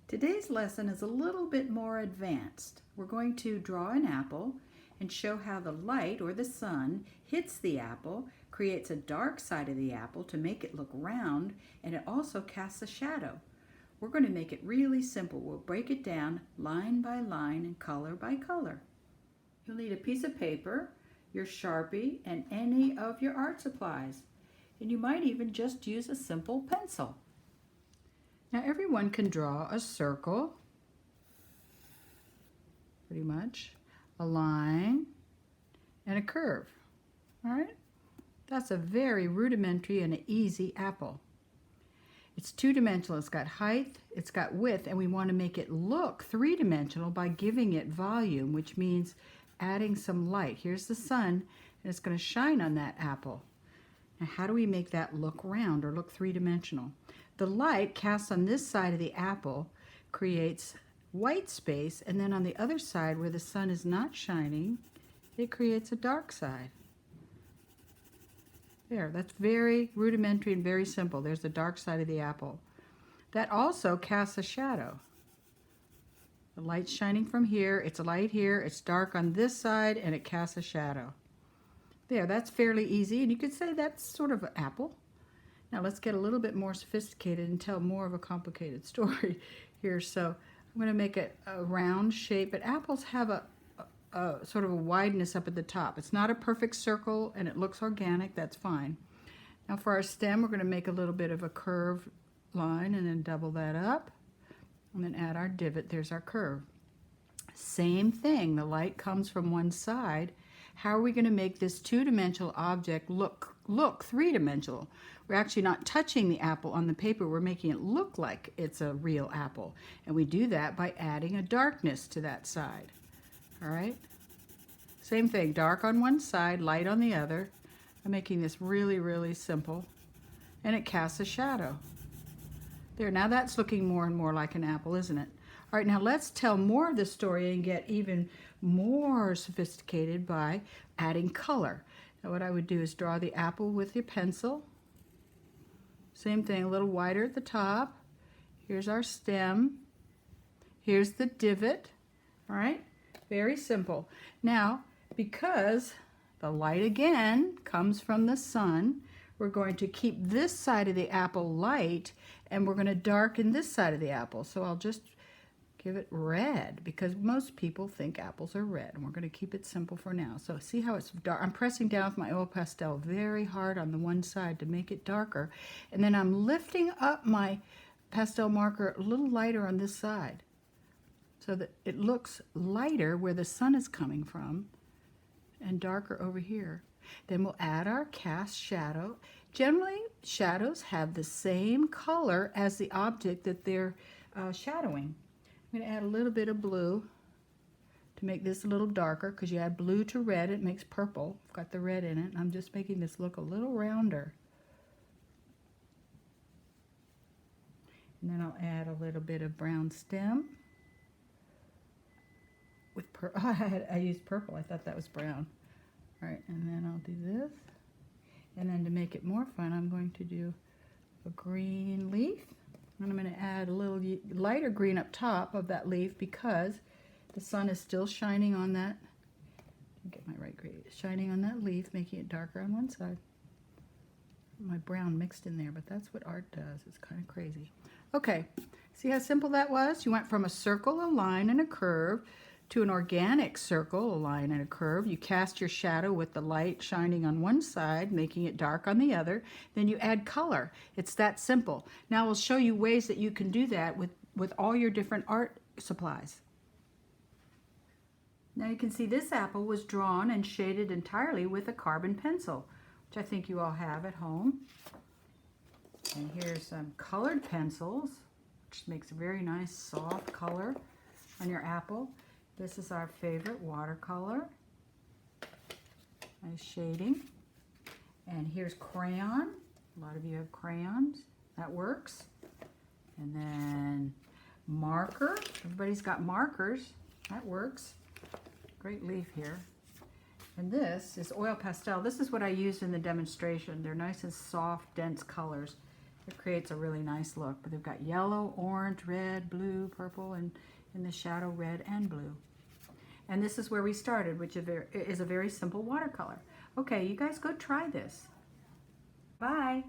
Today's lesson is a little bit more advanced. We're going to draw an apple and show how the light or the sun hits the apple, creates a dark side of the apple to make it look round, and it also casts a shadow. We're going to make it really simple. We'll break it down line by line and color by color. You'll need a piece of paper, your Sharpie, and any of your art supplies. And you might even just use a simple pencil. Now everyone can draw a circle, pretty much, a line, and a curve. All right? That's a very rudimentary and an easy apple. It's two-dimensional. It's got height, it's got width, and we want to make it look three-dimensional by giving it volume, which means adding some light. Here's the sun, and it's going to shine on that apple. Now how do we make that look round or look three-dimensional? The light cast on this side of the apple creates white space, and then on the other side where the sun is not shining, it creates a dark side. There, that's very rudimentary and very simple. There's the dark side of the apple. That also casts a shadow. The light's shining from here, it's light here, it's dark on this side, and it casts a shadow. There, that's fairly easy, and you could say that's sort of an apple. Now let's get a little bit more sophisticated and tell more of a complicated story here. So I'm going to make it a round shape, but apples have a sort of a wideness up at the top. It's not a perfect circle and it looks organic, that's fine. Now for our stem, we're going to make a little bit of a curved line and then double that up and then add our divot. There's our curve. Same thing, the light comes from one side. How are we going to make this two-dimensional object look three-dimensional? We're actually not touching the apple on the paper, we're making it look like it's a real apple. And we do that by adding a darkness to that side. All right? Same thing, dark on one side, light on the other. I'm making this really, really simple. And it casts a shadow. There, now that's looking more and more like an apple, isn't it? All right, now let's tell more of the story and get even more sophisticated by adding color. Now what I would do is draw the apple with your pencil. Same thing, a little wider at the top. Here's our stem. Here's the divot. All right, very simple. Now, because the light again comes from the sun, we're going to keep this side of the apple light and we're going to darken this side of the apple. So I'll just give it red because most people think apples are red, and we're going to keep it simple for now. So see how it's dark? I'm pressing down with my oil pastel very hard on the one side to make it darker, and then I'm lifting up my pastel marker a little lighter on this side so that it looks lighter where the sun is coming from and darker over here. Then we'll add our cast shadow. Generally, shadows have the same color as the object that they're shadowing. I'm going to add a little bit of blue to make this a little darker, because you add blue to red, it makes purple. I've got the red in it, and I'm just making this look a little rounder. And then I'll add a little bit of brown stem. With I used purple, I thought that was brown. All right, and then I'll do this. And then to make it more fun, I'm going to do a green leaf. And I'm going to add a little lighter green up top of that leaf because the sun is still shining on that. Get my right green. Shining on that leaf, making it darker on one side. My brown mixed in there, but that's what art does. It's kind of crazy. Okay, see how simple that was? You went from a circle, a line, and a curve to an organic circle, a line, and a curve. You cast your shadow with the light shining on one side, making it dark on the other. Then you add color. It's that simple. Now we'll show you ways that you can do that with all your different art supplies. Now you can see this apple was drawn and shaded entirely with a carbon pencil, which I think you all have at home. And here's some colored pencils, which makes a very nice soft color on your apple. This is our favorite watercolor. Nice shading. And here's crayon. A lot of you have crayons. That works. And then marker. Everybody's got markers. That works. Great leaf here. And this is oil pastel. This is what I used in the demonstration. They're nice and soft, dense colors. It creates a really nice look. But they've got yellow, orange, red, blue, purple, and in the shadow, red and blue. And this is where we started, which is a very simple watercolor. Okay, you guys go try this. Bye.